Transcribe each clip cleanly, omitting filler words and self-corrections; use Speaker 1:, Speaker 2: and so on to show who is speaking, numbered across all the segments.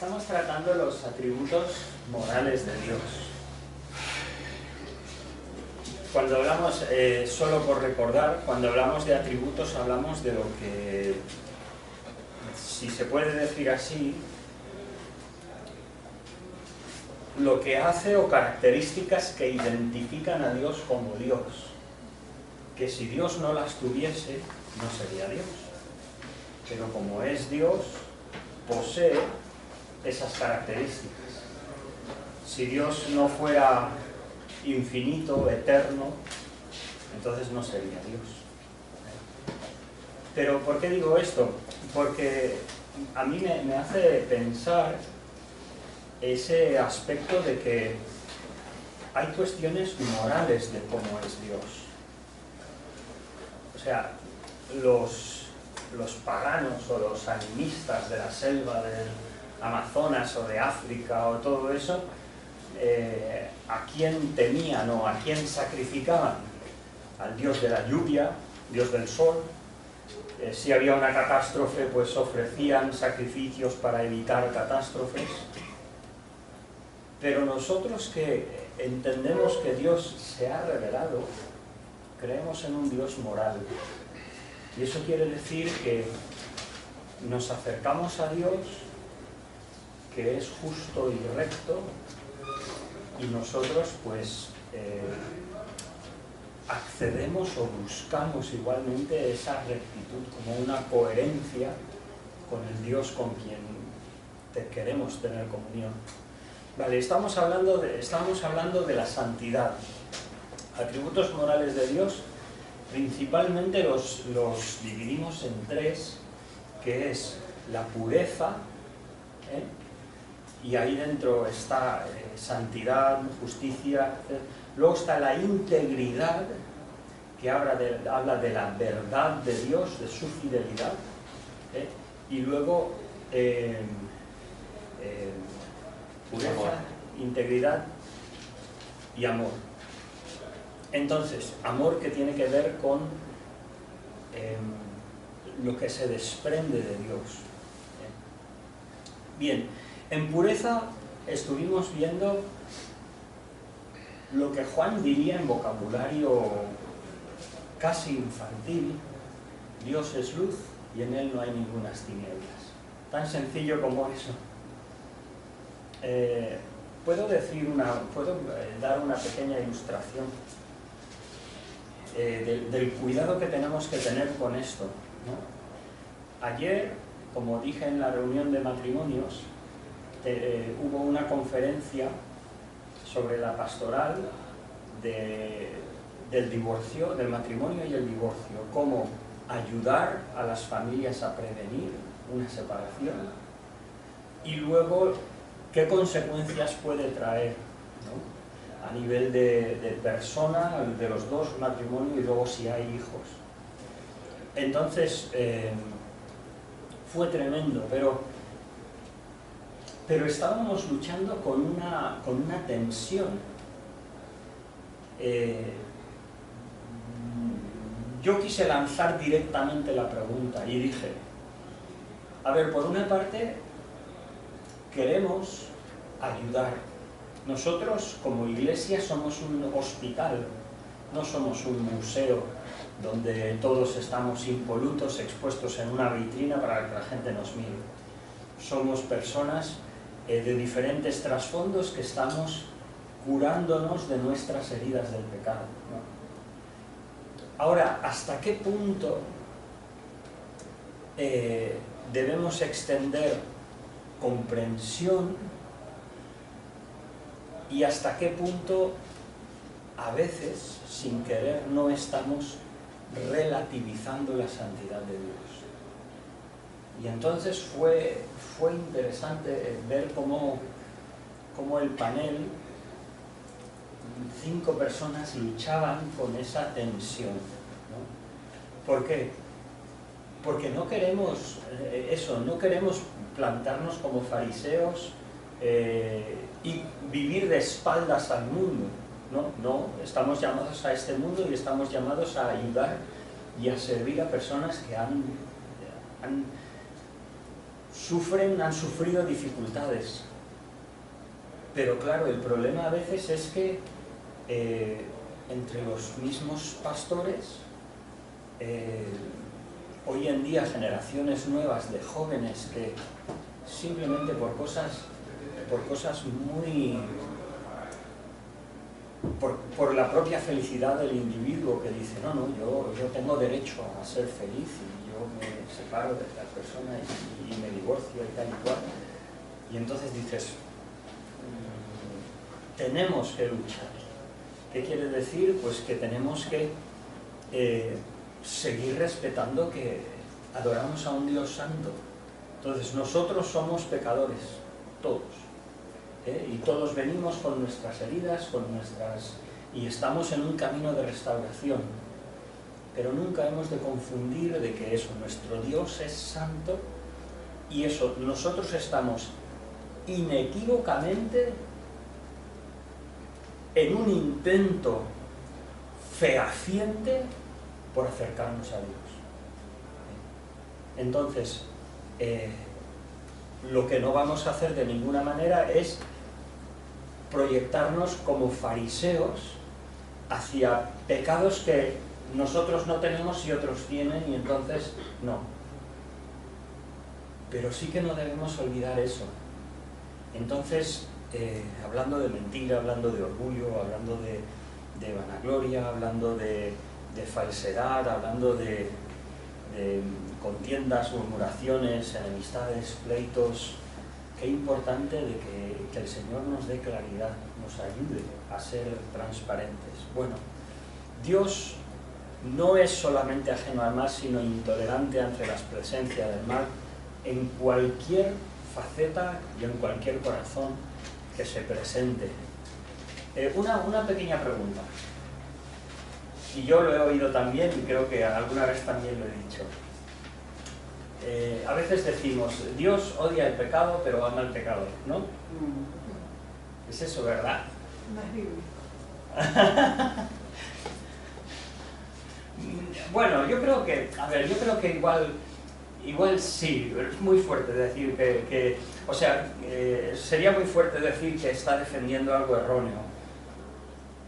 Speaker 1: Estamos tratando los atributos morales de Dios. Cuando hablamos, solo por recordar, cuando hablamos de atributos hablamos de lo que, si se puede decir así, lo que hace o características que identifican a Dios como Dios. Que si Dios no las tuviese, no sería Dios. Pero como es Dios, posee esas características. Si Dios no fuera infinito, eterno, entonces no sería Dios. Pero ¿por qué digo esto? Porque a mí me hace pensar ese aspecto de que hay cuestiones morales de cómo es Dios. O sea, los paganos o los animistas de la selva del Amazonas o de África o todo eso, ¿a quién temían o a quién sacrificaban? Al dios de la lluvia, dios del sol. Si había una catástrofe, pues ofrecían sacrificios para evitar catástrofes. Pero nosotros que entendemos que Dios se ha revelado, creemos en un Dios moral. Y eso quiere decir que nos acercamos a Dios, que es justo y recto, y nosotros pues accedemos o buscamos igualmente esa rectitud como una coherencia con el Dios con quien queremos tener comunión. Vale, estamos hablando de la santidad. Atributos morales de Dios, principalmente los dividimos en tres, que es la pureza, y ahí dentro está santidad, justicia, luego está la integridad, que habla de la verdad de Dios, de su fidelidad, y luego pureza, integridad y amor. Entonces, amor que tiene que ver con lo que se desprende de Dios. Bien, en pureza estuvimos viendo lo que Juan diría en vocabulario casi infantil: Dios es luz y en él no hay ningunas tinieblas. Tan sencillo como eso. Puedo dar una pequeña ilustración del cuidado que tenemos que tener con esto, ¿no? Ayer, como dije en la reunión de matrimonios, hubo una conferencia sobre la pastoral del divorcio, del matrimonio y el divorcio, cómo ayudar a las familias a prevenir una separación y luego qué consecuencias puede traer, ¿no? A nivel de persona, de los dos, matrimonio y luego si hay hijos. Entonces, fue tremendo, pero estábamos luchando con una tensión. Yo quise lanzar directamente la pregunta y dije, a ver, por una parte, queremos ayudar. Nosotros, como iglesia, somos un hospital, no somos un museo donde todos estamos impolutos, expuestos en una vitrina para que la gente nos mire. Somos personas de diferentes trasfondos que estamos curándonos de nuestras heridas del pecado, ¿no? Ahora, ¿hasta qué punto debemos extender comprensión y hasta qué punto a veces, sin querer, no estamos relativizando la santidad de Dios? Y entonces fue interesante ver cómo el panel, 5 personas luchaban con esa tensión, ¿no? ¿Por qué? Porque no queremos no queremos plantarnos como fariseos y vivir de espaldas al mundo. No, estamos llamados a este mundo y estamos llamados a ayudar y a servir a personas que han han sufrido dificultades. Pero claro, el problema a veces es que entre los mismos pastores, hoy en día generaciones nuevas de jóvenes que simplemente por cosas muy... por la propia felicidad del individuo, que dice, no, yo tengo derecho a ser feliz y yo me separo de la persona y me divorcio y tal y cual. Y entonces dices, tenemos que luchar. ¿Qué quiere decir? Pues que tenemos que seguir respetando que adoramos a un Dios santo. Entonces nosotros somos pecadores, todos. Y todos venimos con nuestras heridas, y estamos en un camino de restauración. Pero nunca hemos de confundir de que eso, nuestro Dios es santo, y eso, nosotros estamos inequívocamente en un intento fehaciente por acercarnos a Dios. Entonces, lo que no vamos a hacer de ninguna manera es proyectarnos como fariseos hacia pecados que nosotros no tenemos y otros tienen, y entonces no. Pero sí que no debemos olvidar eso. Entonces, hablando de mentira, hablando de orgullo, hablando de vanagloria, hablando de falsedad, hablando de contiendas, murmuraciones, enemistades, pleitos, qué importante de que el Señor nos dé claridad, nos ayude a ser transparentes. Bueno, Dios no es solamente ajeno al mal, sino intolerante ante la presencia del mal en cualquier faceta y en cualquier corazón que se presente. Una pequeña pregunta, y yo lo he oído también y creo que alguna vez también lo he dicho. A veces decimos, Dios odia el pecado pero ama al pecador, ¿no? Es eso, ¿verdad?
Speaker 2: No es bíblico.
Speaker 1: Bueno, yo creo que igual sí, es muy fuerte decir sería muy fuerte decir que está defendiendo algo erróneo,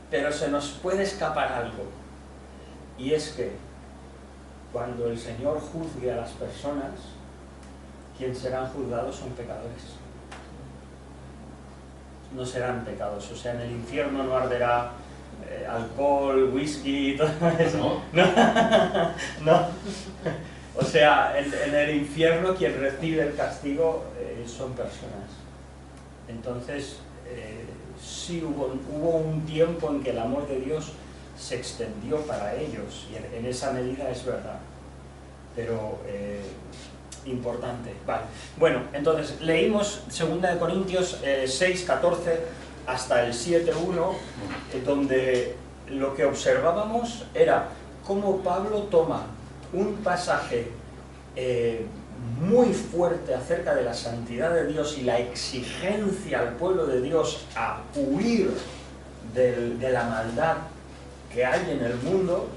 Speaker 1: pero se nos puede escapar algo, y es que cuando el Señor juzgue a las personas, quienes serán juzgados son pecadores. No serán pecados, o sea, en el infierno no arderá alcohol, whisky, todo eso. No. O sea, en el infierno quien recibe el castigo son personas. Entonces, sí hubo un tiempo en que el amor de Dios se extendió para ellos, y en esa medida es verdad, pero importante. Vale. Bueno, entonces leímos 2 Corintios 6, 14 hasta el 7, 1, donde lo que observábamos era cómo Pablo toma un pasaje muy fuerte acerca de la santidad de Dios y la exigencia al pueblo de Dios a huir de la maldad que hay en el mundo,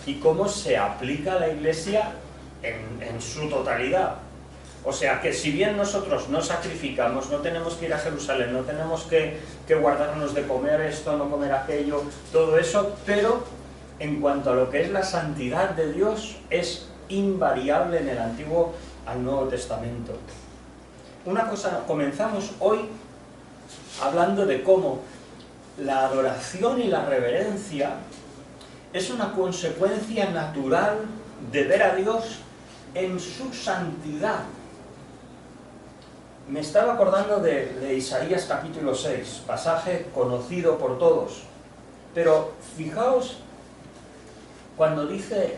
Speaker 1: y cómo se aplica a la Iglesia en su totalidad. O sea, que si bien nosotros no sacrificamos, no tenemos que ir a Jerusalén, no tenemos que guardarnos de comer esto, no comer aquello, todo eso, pero en cuanto a lo que es la santidad de Dios, es invariable en el Antiguo al Nuevo Testamento. Una cosa, comenzamos hoy hablando de cómo la adoración y la reverencia es una consecuencia natural de ver a Dios en su santidad. Me estaba acordando de Isaías capítulo 6, pasaje conocido por todos, pero fijaos cuando dice,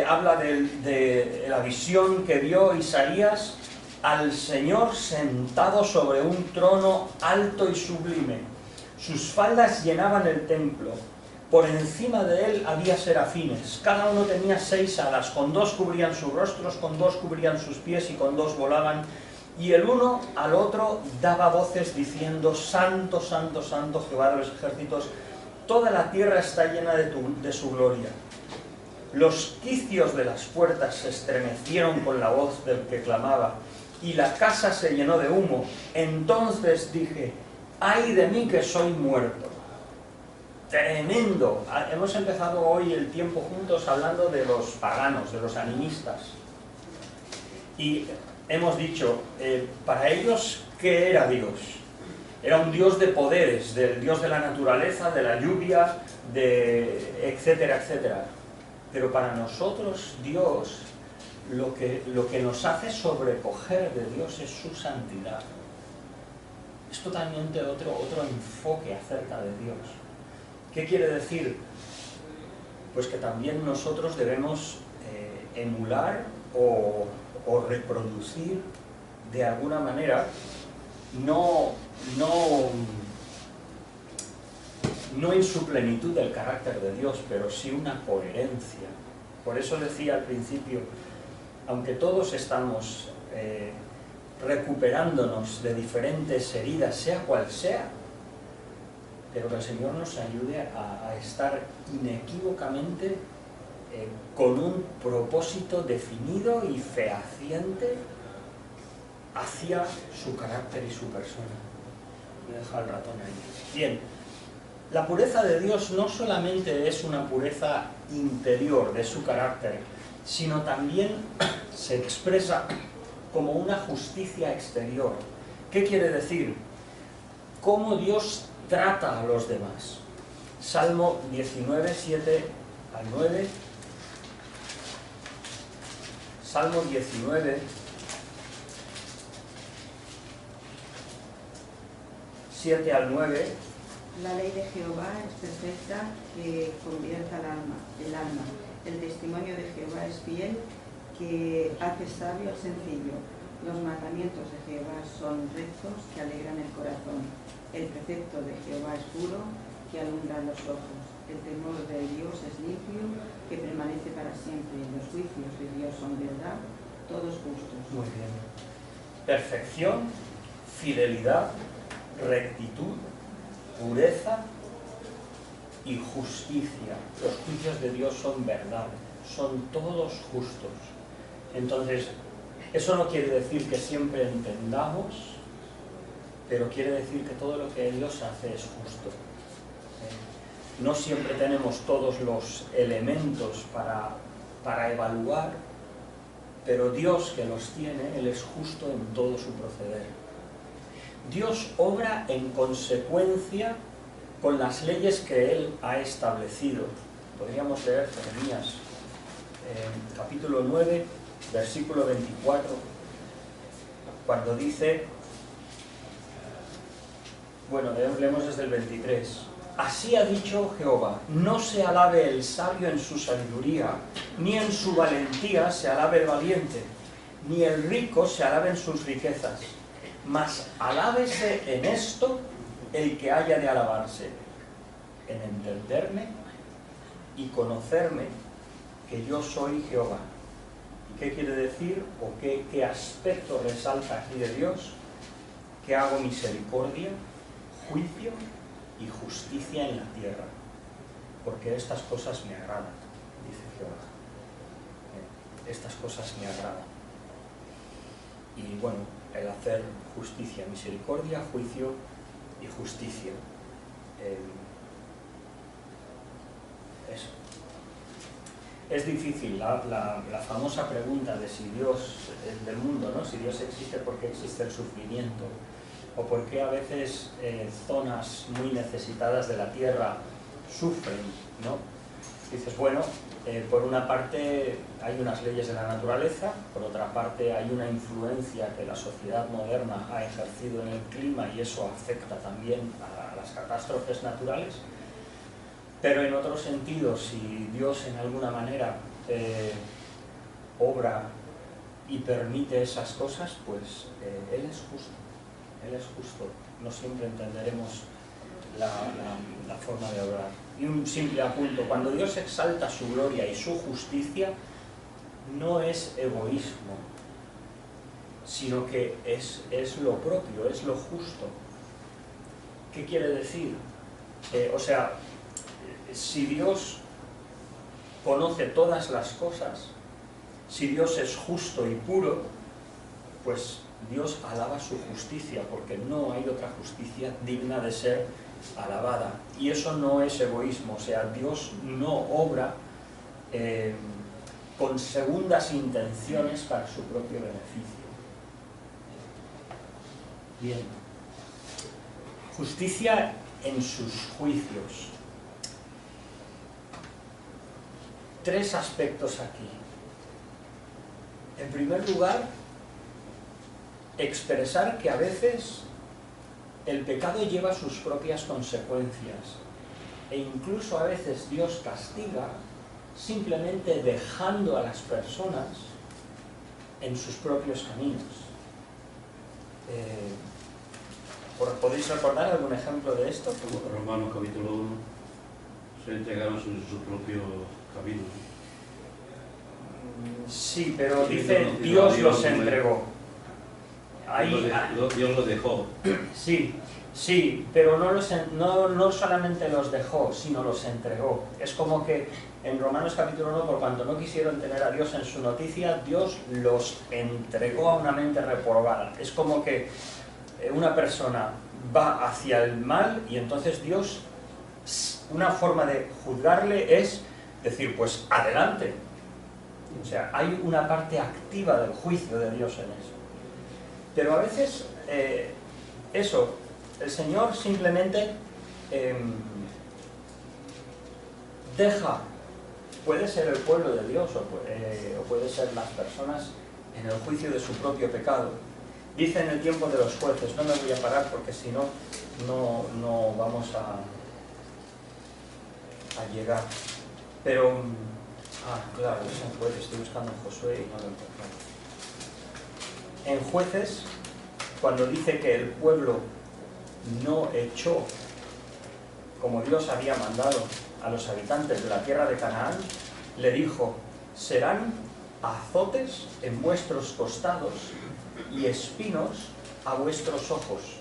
Speaker 1: habla de la visión que vio Isaías al Señor sentado sobre un trono alto y sublime. Sus faldas llenaban el templo. Por encima de él había serafines. Cada uno tenía 6 alas. Con 2 cubrían sus rostros, con 2 cubrían sus pies y con 2 volaban. Y el uno al otro daba voces diciendo: Santo, Santo, Santo, Jehová de los ejércitos. Toda la tierra está llena de su gloria. Los quicios de las puertas se estremecieron con la voz del que clamaba, y la casa se llenó de humo. Entonces dije, ¡ay de mí que soy muerto! Tremendo. Hemos empezado hoy el tiempo juntos hablando de los paganos, de los animistas. Y hemos dicho, para ellos, ¿qué era Dios? Era un Dios de poderes, del Dios de la naturaleza, de la lluvia, etcétera, etcétera. Pero para nosotros Dios, lo que nos hace sobrecoger de Dios es su santidad. Es totalmente otro enfoque acerca de Dios. ¿Qué quiere decir? Pues que también nosotros debemos emular o reproducir de alguna manera, no en su plenitud del carácter de Dios, pero sí una coherencia. Por eso decía al principio, aunque todos estamos recuperándonos de diferentes heridas, sea cual sea, pero que el Señor nos ayude a estar inequívocamente con un propósito definido y fehaciente hacia su carácter y su persona. Me deja el ratón ahí. Bien, la pureza de Dios no solamente es una pureza interior de su carácter, sino también se expresa como una justicia exterior. ¿Qué quiere decir? Cómo Dios trata a los demás. Salmo 19, 7 al 9. Salmo 19, 7 al 9.
Speaker 2: La ley de Jehová es perfecta, que convierta el alma. El testimonio de Jehová es fiel, que hace sabio al sencillo. Los mandamientos de Jehová son rectos, que alegran el corazón. El precepto de Jehová es puro, que alumbra los ojos. El temor de Dios es limpio, que permanece para siempre. Los juicios de Dios son verdad, todos justos.
Speaker 1: Muy bien. Perfección, fidelidad, rectitud, pureza y justicia. Los juicios de Dios son verdad, son todos justos. Entonces, eso no quiere decir que siempre entendamos, pero quiere decir que todo lo que Dios hace es justo. No siempre tenemos todos los elementos para evaluar, pero Dios que los tiene, Él es justo en todo su proceder. Dios obra en consecuencia con las leyes que Él ha establecido. Podríamos leer Jeremías, capítulo 9, versículo 24, cuando dice, bueno, leemos desde el 23. Así ha dicho Jehová, no se alabe el sabio en su sabiduría, ni en su valentía se alabe el valiente, ni el rico se alabe en sus riquezas, mas alábese en esto el que haya de alabarse, en entenderme y conocerme que yo soy Jehová. ¿Y qué quiere decir? ¿O qué aspecto resalta aquí de Dios? Que hago misericordia, juicio y justicia en la tierra, porque estas cosas me agradan, dice Jehová. Estas cosas me agradan. Y bueno, el hacer justicia, misericordia, juicio y justicia. Eso. Es difícil la famosa pregunta de si Dios del mundo, ¿no? Si Dios existe, ¿por qué existe el sufrimiento? O por qué a veces zonas muy necesitadas de la tierra sufren, ¿no? Dices, bueno, por una parte hay unas leyes de la naturaleza, por otra parte hay una influencia que la sociedad moderna ha ejercido en el clima y eso afecta también a las catástrofes naturales, pero en otro sentido, si Dios en alguna manera obra y permite esas cosas, pues Él es justo. Él es justo, no siempre entenderemos la forma de obrar. Y un simple apunto, cuando Dios exalta su gloria y su justicia, no es egoísmo, sino que es lo propio, es lo justo. ¿Qué quiere decir? O sea, si Dios conoce todas las cosas, si Dios es justo y puro, pues Dios alaba su justicia, porque no hay otra justicia digna de ser alabada. Y eso no es egoísmo, o sea, Dios no obra con segundas intenciones para su propio beneficio. Bien. Justicia en sus juicios. 3 aspectos aquí. En primer lugar, expresar que a veces el pecado lleva sus propias consecuencias e incluso a veces Dios castiga simplemente dejando a las personas en sus propios caminos. ¿Podéis recordar algún ejemplo de esto?
Speaker 3: Romanos capítulo 1, se entregaron su propio camino.
Speaker 1: Sí, pero dice Dios los entregó. Ahí,
Speaker 3: Dios los dejó.
Speaker 1: Sí, pero no solamente los dejó, sino los entregó. Es como que en Romanos capítulo 1, por cuanto no quisieron tener a Dios en su noticia, Dios los entregó a una mente reprobada. Es como que una persona va hacia el mal y entonces Dios, una forma de juzgarle es decir, pues adelante. O sea, hay una parte activa del juicio de Dios en eso. Pero a veces el Señor simplemente deja, puede ser el pueblo de Dios o puede ser las personas en el juicio de su propio pecado. Dice en el tiempo de los jueces, no me voy a parar porque si no, no vamos a llegar. Pero, claro, es en Jueces, estoy buscando en Josué y no lo encuentro. En Jueces, cuando dice que el pueblo no echó, como Dios había mandado a los habitantes de la tierra de Canaán, le dijo, serán azotes en vuestros costados y espinos a vuestros ojos.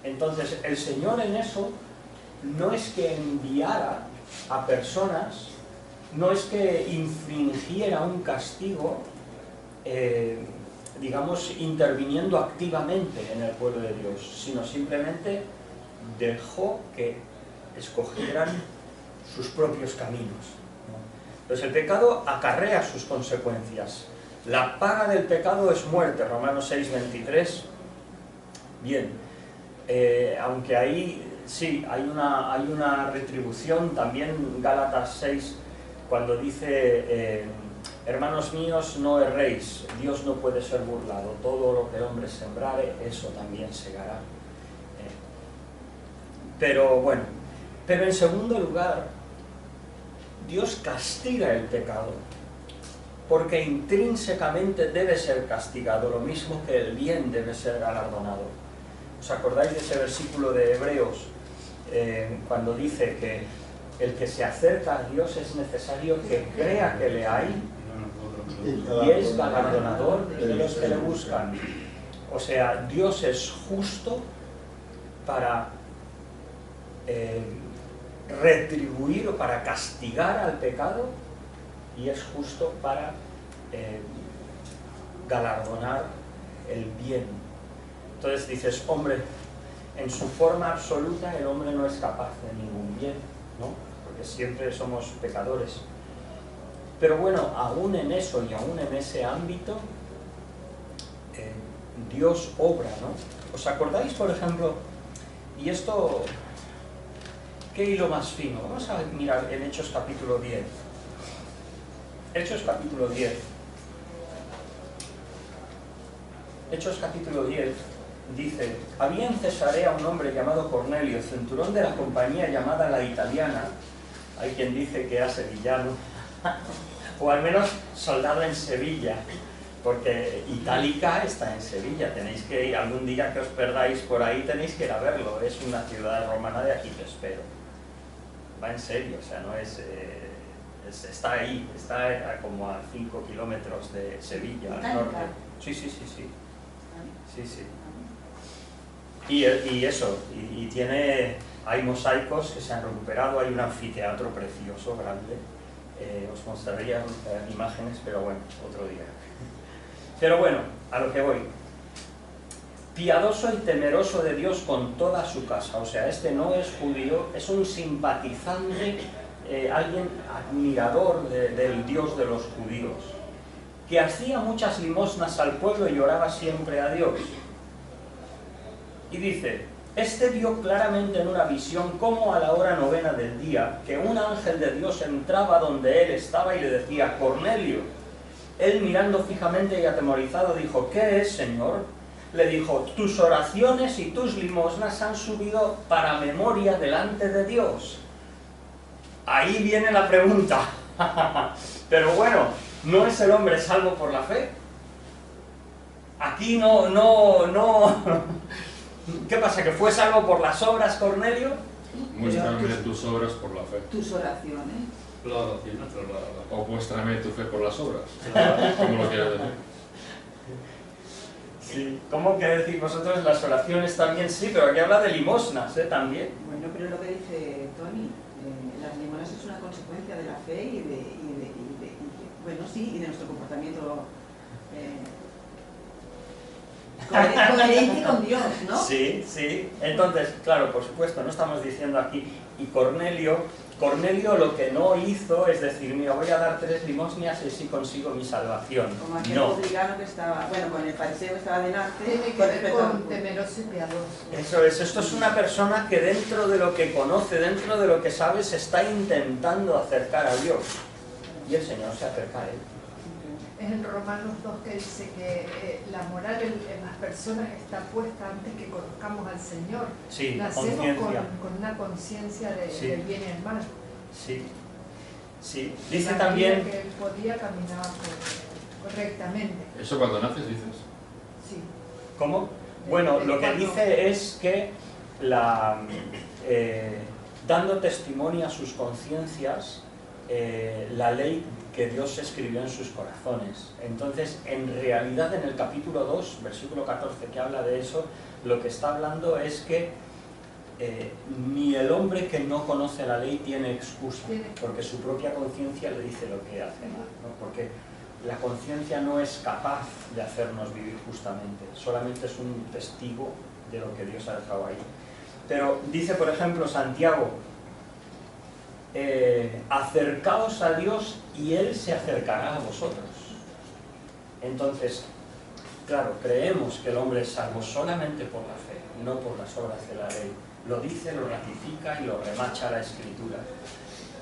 Speaker 1: Entonces, el Señor en eso no es que enviara a personas, no es que infringiera un castigo, digamos, interviniendo activamente en el pueblo de Dios, sino simplemente dejó que escogieran sus propios caminos, ¿no? Entonces el pecado acarrea sus consecuencias. La paga del pecado es muerte, Romanos 6:23. Bien, aunque ahí sí, hay una retribución, también Gálatas 6, cuando dice, hermanos míos, no erréis, Dios no puede ser burlado, todo lo que el hombre sembrare, eso también segará. Pero bueno, pero en segundo lugar, Dios castiga el pecado, porque intrínsecamente debe ser castigado, lo mismo que el bien debe ser galardonado. ¿Os acordáis de ese versículo de Hebreos, cuando dice que el que se acerca a Dios es necesario que crea que le hay y es galardonador de los que le buscan? O sea, Dios es justo para retribuir o para castigar al pecado y es justo para galardonar el bien. Entonces dices, hombre, en su forma absoluta el hombre no es capaz de ningún bien, ¿no? Porque siempre somos pecadores. Pero bueno, aún en eso y aún en ese ámbito, Dios obra, ¿no? ¿Os acordáis, por ejemplo, y esto, qué hilo más fino? Vamos a mirar en Hechos capítulo 10. Hechos capítulo 10. Hechos capítulo 10 dice, había en Cesarea un hombre llamado Cornelio, centurón de la compañía llamada La Italiana. Hay quien dice que era sevillano, o al menos soldado en Sevilla, porque Itálica está en Sevilla. Tenéis que ir, algún día que os perdáis por ahí, tenéis que ir a verlo. Es una ciudad romana, de aquí te espero. Va en serio, o sea, no es... está ahí, está como a 5 kilómetros de Sevilla, al norte. Sí. Y eso, y tiene, hay mosaicos que se han recuperado, hay un anfiteatro precioso, grande, Os mostraría imágenes, pero bueno, otro día. Pero bueno, a lo que voy. Piadoso y temeroso de Dios con toda su casa. O sea, este no es judío, es un simpatizante, alguien admirador del Dios de los judíos, que hacía muchas limosnas al pueblo y oraba siempre a Dios. Y dice, este vio claramente en una visión cómo a la hora 9 del día, que un ángel de Dios entraba donde él estaba y le decía, Cornelio. Él mirando fijamente y atemorizado dijo, ¿qué es, Señor? Le dijo, tus oraciones y tus limosnas han subido para memoria delante de Dios. Ahí viene la pregunta. Pero bueno, ¿no es el hombre salvo por la fe? Aquí no... ¿Qué pasa? ¿Que fue salvo por las obras, Cornelio?
Speaker 4: Muéstrame tus obras por la fe.
Speaker 2: Tus oraciones.
Speaker 3: La oración,
Speaker 4: O muéstrame tu fe por las obras. ¿Cómo lo quieres decir?
Speaker 1: Sí. ¿Cómo que decir vosotros las oraciones también? Sí, pero aquí habla de limosnas, también.
Speaker 2: Bueno, pero lo que dice Tony, las limosnas es una consecuencia de la fe y bueno, sí, y de nuestro comportamiento coherente con Dios, ¿no?
Speaker 1: Sí, sí. Entonces, claro, por supuesto, no estamos diciendo aquí, y Cornelio lo que no hizo es decir, mira, voy a dar 3 limosnas y así consigo mi salvación.
Speaker 2: Como aquel
Speaker 1: No.
Speaker 2: publicano que estaba, bueno, con el fariseo que estaba delante.
Speaker 5: Tiene que ver con temeroso y piadoso.
Speaker 1: Eso es, esto es una persona que dentro de lo que conoce, dentro de lo que sabe, se está intentando acercar a Dios. Y el Señor se acerca a él.
Speaker 5: Es en Romanos 2 que dice que la moral en las personas está puesta antes que conozcamos al Señor.
Speaker 1: Sí,
Speaker 5: Nacemos
Speaker 1: conciencia.
Speaker 5: con una conciencia
Speaker 1: Sí.
Speaker 5: del bien y el mal.
Speaker 1: Sí, sí. Dice
Speaker 5: Sabía
Speaker 1: también...
Speaker 5: que él podía caminar correctamente.
Speaker 4: Eso cuando naces dices.
Speaker 5: Sí.
Speaker 1: ¿Cómo? Bueno, lo que dice es que dando testimonio a sus conciencias, la ley que Dios escribió en sus corazones. Entonces, en realidad, en el capítulo 2, versículo 14, que habla de eso, lo que está hablando es que ni el hombre que no conoce la ley tiene excusa, porque su propia conciencia le dice lo que hace mal, ¿no? Porque la conciencia no es capaz de hacernos vivir justamente, solamente es un testigo de lo que Dios ha dejado ahí. Pero dice, por ejemplo, Santiago, acercaos a Dios y Él se acercará a vosotros. Entonces, claro, creemos que el hombre es salvo solamente por la fe, no por las obras de la ley. Lo dice, lo ratifica y lo remacha la Escritura.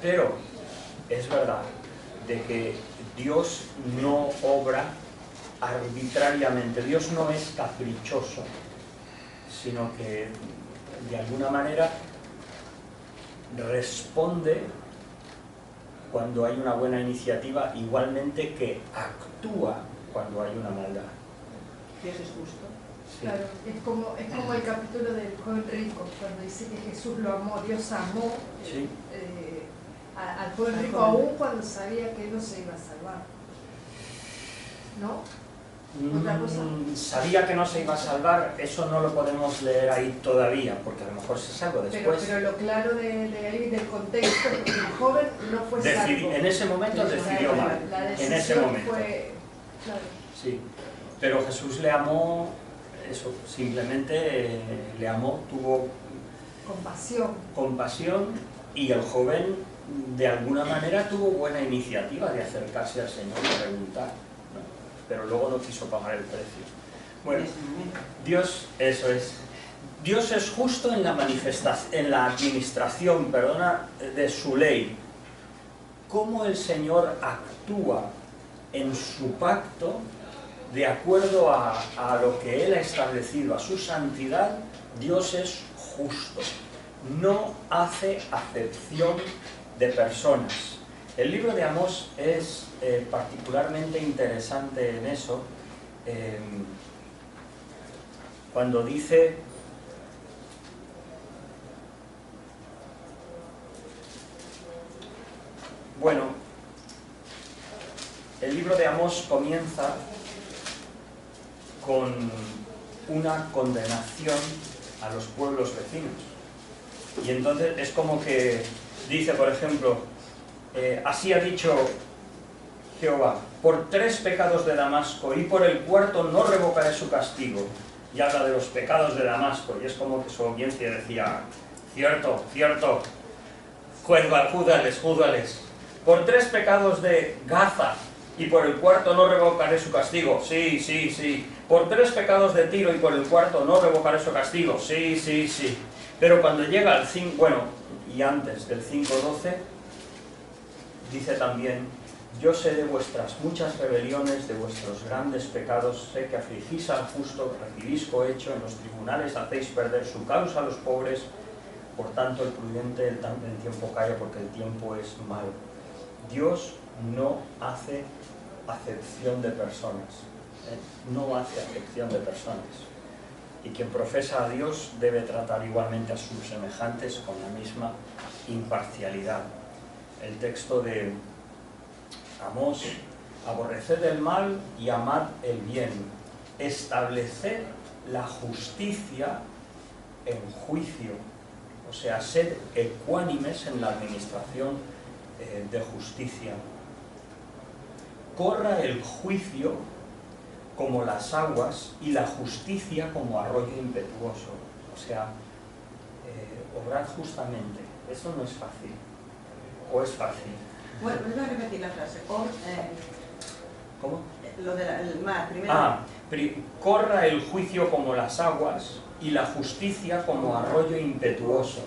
Speaker 1: Pero es verdad de que Dios no obra arbitrariamente, Dios no es caprichoso, sino que de alguna manera responde cuando hay una buena iniciativa, igualmente que actúa cuando hay una maldad.
Speaker 2: Dios es justo.
Speaker 1: Sí.
Speaker 5: Claro, es como el capítulo del joven rico, cuando dice que Jesús lo amó, Dios amó
Speaker 1: Sí.
Speaker 5: Al joven rico, aún cuando sabía que él no se iba a salvar. ¿No? ¿Otra cosa?
Speaker 1: Sabía que no se iba a salvar, eso no lo podemos leer ahí todavía, porque a lo mejor se salva después.
Speaker 5: Pero lo claro de ahí, del contexto, es que el joven no fue salvo.
Speaker 1: En ese momento decidió mal,
Speaker 5: La
Speaker 1: en ese
Speaker 5: decisión
Speaker 1: momento.
Speaker 5: fue, claro.
Speaker 1: Sí, pero Jesús le amó, eso, simplemente le amó, tuvo compasión y el joven de alguna manera tuvo buena iniciativa de acercarse al Señor y preguntar, ¿no? Pero luego no quiso pagar el precio. Bueno, Dios, eso es. Dios es justo en la administración, de su ley. Cómo el Señor actúa en su pacto de acuerdo a lo que Él ha establecido, a su santidad. Dios es justo, no hace acepción de personas. El libro de Amós es particularmente interesante en eso, cuando dice: bueno, el libro de Amós comienza con una condenación a los pueblos vecinos. Y entonces es como que dice, por ejemplo, así ha dicho Jehová, por 3 pecados de Damasco y por el 4º no revocaré su castigo. Y habla de los pecados de Damasco, y es como que su audiencia decía, cierto, cierto, júzgales, júzgales. Por 3 pecados de Gaza y por el 4º no revocaré su castigo. Sí, sí, sí. Por 3 pecados de Tiro y por el 4º no revocaré su castigo. Sí, sí, sí. Pero cuando llega al 5, bueno, y antes del 5:12, dice también, yo sé de vuestras muchas rebeliones, de vuestros grandes pecados, sé que afligís al justo, recibís cohecho, en los tribunales hacéis perder su causa a los pobres, por tanto el prudente en tiempo calla, porque el tiempo es malo. Dios no hace acepción de personas, no hace acepción de personas. Y quien profesa a Dios debe tratar igualmente a sus semejantes con la misma imparcialidad. El texto de Amós, aborreced el mal y amad el bien, estableced la justicia en juicio, o sea, sed ecuánimes en la administración de justicia. Corra el juicio como las aguas y la justicia como arroyo impetuoso, o sea, obrad justamente. Eso no es fácil, o es fácil.
Speaker 2: Bueno, vuelvo a repetir la frase.
Speaker 1: ¿Cómo?
Speaker 2: Lo del mar, primero.
Speaker 1: Corra el juicio como las aguas y la justicia como arroyo impetuoso.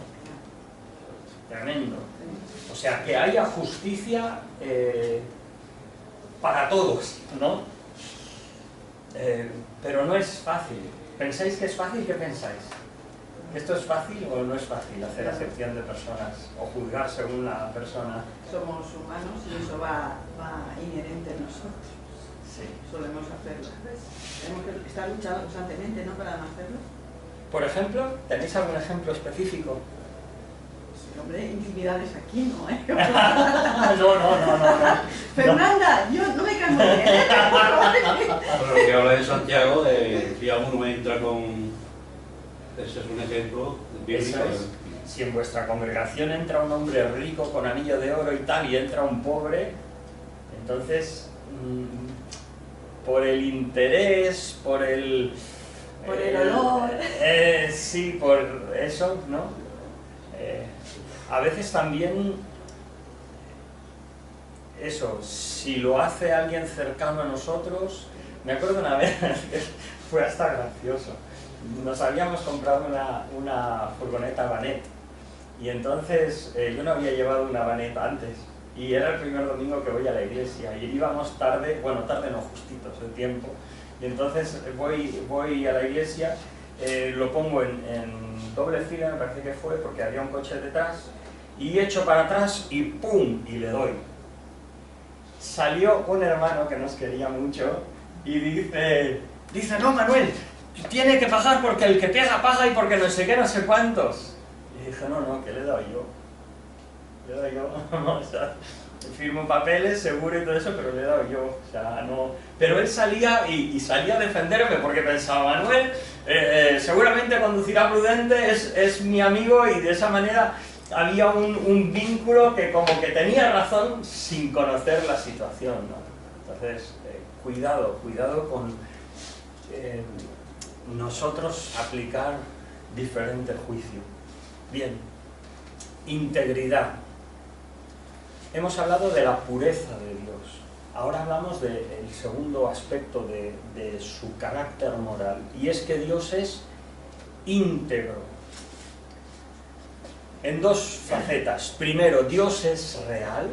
Speaker 1: Tremendo. O sea, que haya justicia para todos, ¿no? Pero no es fácil. ¿Pensáis que es fácil? ¿Qué pensáis? ¿Esto es fácil o no es fácil hacer acepción de personas o juzgar según la persona?
Speaker 2: Somos humanos y eso va inherente en nosotros.
Speaker 1: Sí.
Speaker 2: Solemos hacerlo. Tenemos que estar luchando constantemente, ¿no?, para no hacerlo.
Speaker 1: Por ejemplo, ¿tenéis algún ejemplo específico?
Speaker 2: Sí, hombre, intimidades aquí, ¿no?
Speaker 1: No.
Speaker 2: Fernanda, yo no me cae muy bien.
Speaker 3: Pero lo que habla de Santiago, si alguno entra con... Ese es un ejemplo bíblico.
Speaker 1: Eso es. Si en vuestra congregación entra un hombre rico con anillo de oro y tal, y entra un pobre, entonces, por el interés, por el
Speaker 2: olor.
Speaker 1: Sí, por eso, ¿no? A veces también, eso, si lo hace alguien cercano a nosotros, me acuerdo una vez, fue hasta gracioso. Nos habíamos comprado una furgoneta Vanet y entonces yo no había llevado una Vanet antes y era el primer domingo que voy a la iglesia y íbamos tarde, bueno, tarde no, justitos de tiempo, y entonces voy a la iglesia, lo pongo en doble fila, me parece que fue, porque había un coche detrás, y echo para atrás y ¡pum! Y le doy. Salió un hermano que nos quería mucho y dice, no, Manuel, tiene que pagar porque el que pega paga y porque no sé qué, no sé cuántos. Y dije, no, que le he dado yo. O sea, firmo papeles, seguro y todo eso, pero le he dado yo. O sea, no. Pero él salía y salía a defenderme porque pensaba, Manuel, seguramente conducirá prudente, es mi amigo, y de esa manera había un vínculo que como que tenía razón sin conocer la situación, ¿no? Entonces, cuidado con nosotros aplicar diferente juicio. Bien, integridad. Hemos hablado de la pureza de Dios. Ahora hablamos del segundo aspecto de su carácter moral, y es que Dios es íntegro. En dos facetas. Primero, Dios es real,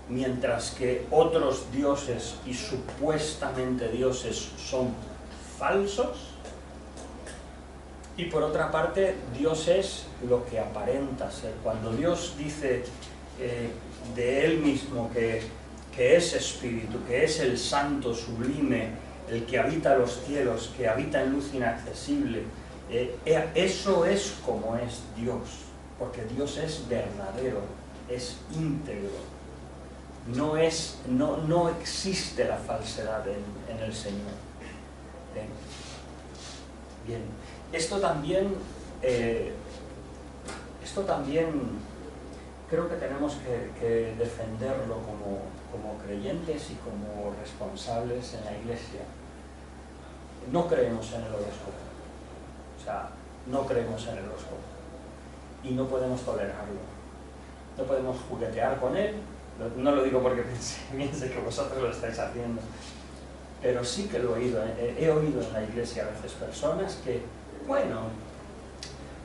Speaker 1: mientras que otros dioses y supuestamente dioses son falsos. Y por otra parte, Dios es lo que aparenta ser. Cuando Dios dice de Él mismo que es espíritu, que es el santo sublime, el que habita los cielos, que habita en luz inaccesible, eso es como es Dios, porque Dios es verdadero, es íntegro. No existe la falsedad en el Señor. Bien. Esto también creo que tenemos que defenderlo como creyentes y como responsables en la Iglesia. No creemos en el horóscopo, o sea, no creemos en el horóscopo y no podemos tolerarlo, no podemos juguetear con él. No lo digo porque piense que vosotros lo estáis haciendo, pero sí que lo he oído en la Iglesia a veces personas que, bueno,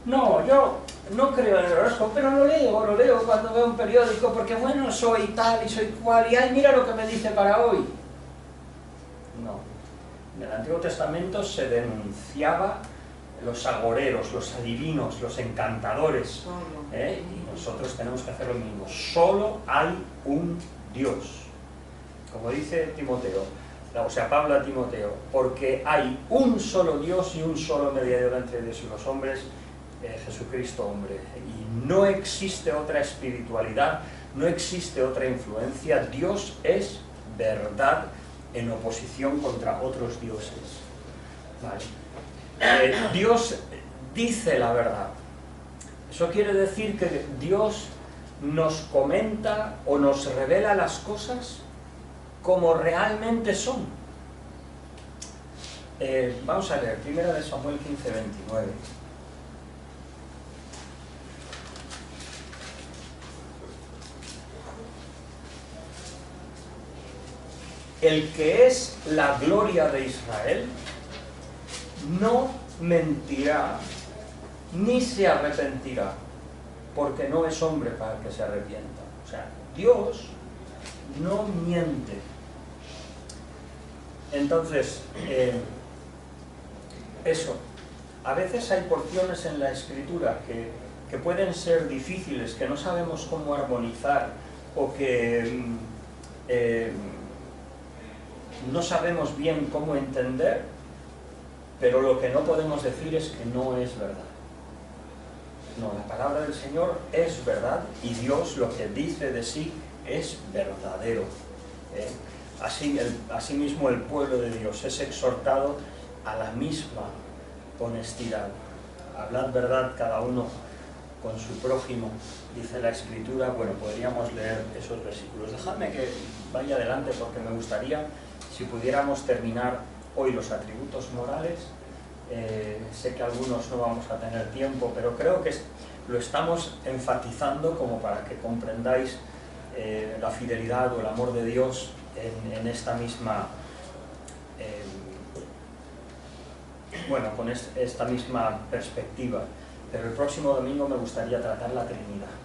Speaker 1: no, yo no creo en el horóscopo, pero lo leo cuando veo un periódico porque, bueno, soy tal y soy cual, y ay, mira lo que me dice para hoy. No. En el Antiguo Testamento se denunciaba los agoreros, los adivinos, los encantadores, y nosotros tenemos que hacer lo mismo. Solo hay un Dios, como dice Timoteo, o sea, Pablo a Timoteo, porque hay un solo Dios y un solo mediador entre Dios y los hombres, Jesucristo hombre, y no existe otra espiritualidad, no existe otra influencia. Dios es verdad en oposición contra otros dioses. ¿Vale? Dios dice la verdad. Eso quiere decir que Dios nos comenta o nos revela las cosas como realmente son. Vamos a leer 1 Samuel 15, 29. El que es la gloria de Israel no mentirá ni se arrepentirá, porque no es hombre para que se arrepienta. O sea, Dios no miente. Entonces, eso, a veces hay porciones en la Escritura que pueden ser difíciles, que no sabemos cómo armonizar, o que no sabemos bien cómo entender, pero lo que no podemos decir es que no es verdad. No, la palabra del Señor es verdad y Dios lo que dice de sí es verdadero. Asimismo el pueblo de Dios es exhortado a la misma honestidad. Hablad verdad cada uno con su prójimo, dice la Escritura. Bueno, podríamos leer esos versículos. Dejadme que vaya adelante porque me gustaría, si pudiéramos terminar hoy los atributos morales. Sé que algunos no vamos a tener tiempo, pero creo que lo estamos enfatizando como para que comprendáis la fidelidad o el amor de Dios en esta misma, bueno, con esta misma perspectiva. Pero el próximo domingo me gustaría tratar la Trinidad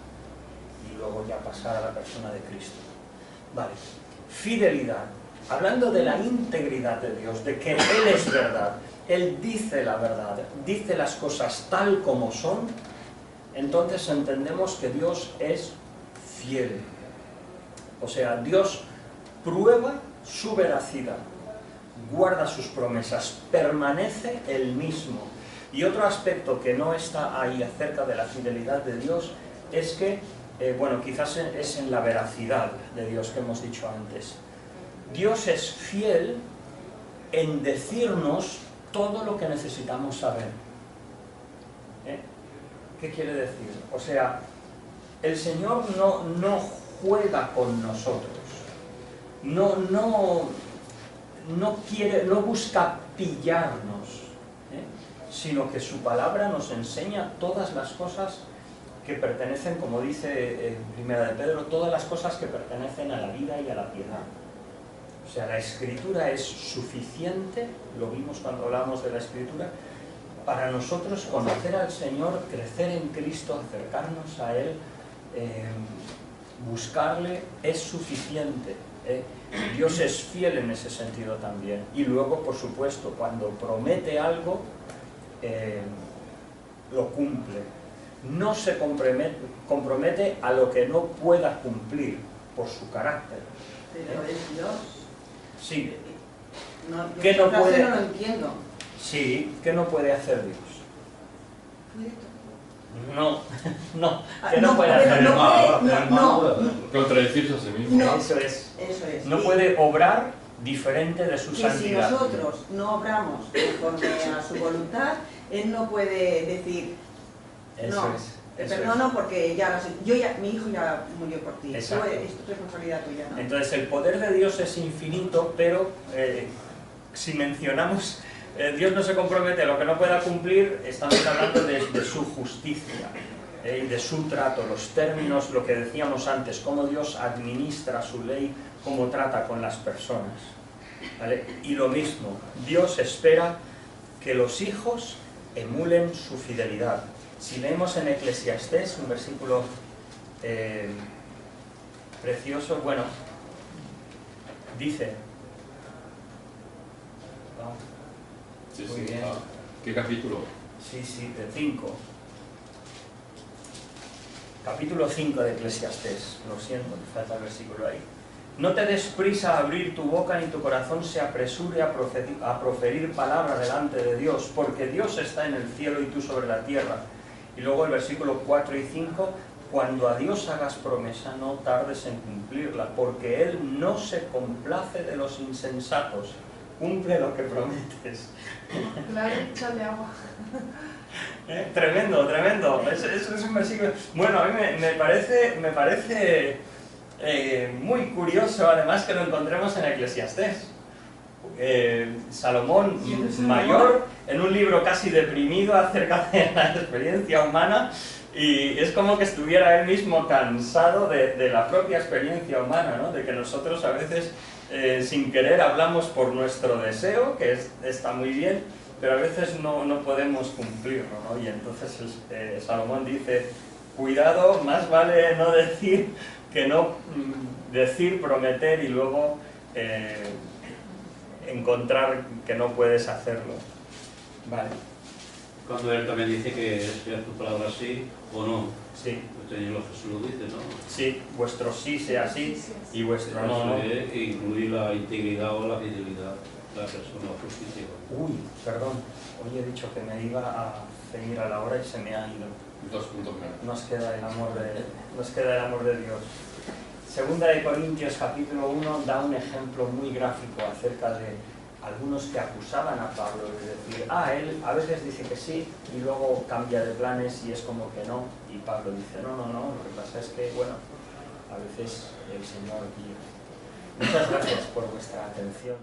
Speaker 1: y luego ya pasar a la persona de Cristo. Vale, fidelidad. Hablando de la integridad de Dios, de que Él es verdad, Él dice la verdad, dice las cosas tal como son, entonces entendemos que Dios es fiel. O sea, Dios prueba su veracidad, guarda sus promesas, permanece el mismo. Y otro aspecto que no está ahí acerca de la fidelidad de Dios es que, bueno, quizás es en la veracidad de Dios que hemos dicho antes. Dios es fiel en decirnos todo lo que necesitamos saber. ¿Qué quiere decir? O sea, el Señor no juega con nosotros, no busca pillarnos, sino que su palabra nos enseña todas las cosas que pertenecen, como dice en Primera de Pedro, todas las cosas que pertenecen a la vida y a la piedad. O sea, la Escritura es suficiente, lo vimos cuando hablamos de la Escritura, para nosotros conocer al Señor, crecer en Cristo, acercarnos a Él, buscarle, es suficiente. Dios es fiel en ese sentido también. Y luego, por supuesto, cuando promete algo, lo cumple. No se compromete a lo que no pueda cumplir por su carácter.
Speaker 2: Pero es Dios.
Speaker 1: Sí.
Speaker 2: No,
Speaker 1: ¿Qué no puede?
Speaker 2: No lo entiendo.
Speaker 1: Sí, ¿qué no puede hacer Dios? No, ¿qué no puede hacer?
Speaker 2: No.
Speaker 4: Contradecirse a sí mismo.
Speaker 2: No.
Speaker 1: Eso es. No
Speaker 2: Sí.
Speaker 1: puede obrar diferente de su
Speaker 2: Y si
Speaker 1: santidad.
Speaker 2: nosotros no obramos conforme a su voluntad, Él no puede decir
Speaker 1: Eso
Speaker 2: no.
Speaker 1: es.
Speaker 2: Te
Speaker 1: Eso
Speaker 2: perdono porque ya, mi hijo ya murió por ti.
Speaker 1: Exacto.
Speaker 2: Es responsabilidad tuya, ¿no?
Speaker 1: Entonces el poder de Dios es infinito, pero si mencionamos Dios no se compromete a lo que no pueda cumplir, estamos hablando de su justicia y de su trato, los términos, lo que decíamos antes, cómo Dios administra su ley, cómo trata con las personas, ¿vale? Y lo mismo, Dios espera que los hijos emulen su fidelidad. Si leemos en Eclesiastés, un versículo precioso, bueno, dice...
Speaker 4: Sí,
Speaker 1: Muy
Speaker 4: sí.
Speaker 1: bien.
Speaker 4: ¿Qué capítulo?
Speaker 1: Sí, de 5. Capítulo 5 de Eclesiastés. Lo siento, me falta el versículo ahí. No te des prisa a abrir tu boca ni tu corazón se apresure a proferir palabra delante de Dios, porque Dios está en el cielo y tú sobre la tierra. Y luego el versículo 4 y 5, cuando a Dios hagas promesa, no tardes en cumplirla, porque Él no se complace de los insensatos. Cumple lo que prometes.
Speaker 5: Claro, échale agua.
Speaker 1: Tremendo, tremendo. Eso es un versículo... Bueno, a mí me parece muy curioso, además, que lo encontremos en Eclesiastés. Salomón mayor, en un libro casi deprimido acerca de la experiencia humana, y es como que estuviera él mismo cansado de la propia experiencia humana, ¿no? De que nosotros a veces sin querer hablamos por nuestro deseo, que está muy bien, pero a veces no podemos cumplirlo, ¿no? Y entonces Salomón dice, cuidado, más vale no decir que no decir, prometer y luego encontrar que no puedes hacerlo. Vale.
Speaker 3: Cuando él también dice que esperas tu palabra sí o no.
Speaker 1: Sí.
Speaker 3: El Señor Jesús lo dice, ¿no?
Speaker 1: Sí, vuestro sí sea sí y vuestro no, no.
Speaker 3: Incluir la integridad o la fidelidad de la persona o justicia.
Speaker 1: Uy, perdón. Hoy he dicho que me iba a ceñir a la hora y se me ha ido.
Speaker 4: 2 puntos menos.
Speaker 1: Nos queda el amor de Dios. Segunda de Corintios capítulo 1 da un ejemplo muy gráfico acerca de algunos que acusaban a Pablo, es decir, él a veces dice que sí y luego cambia de planes y es como que no, y Pablo dice, no, lo que pasa es que, bueno, a veces el Señor guía. Muchas gracias por vuestra atención.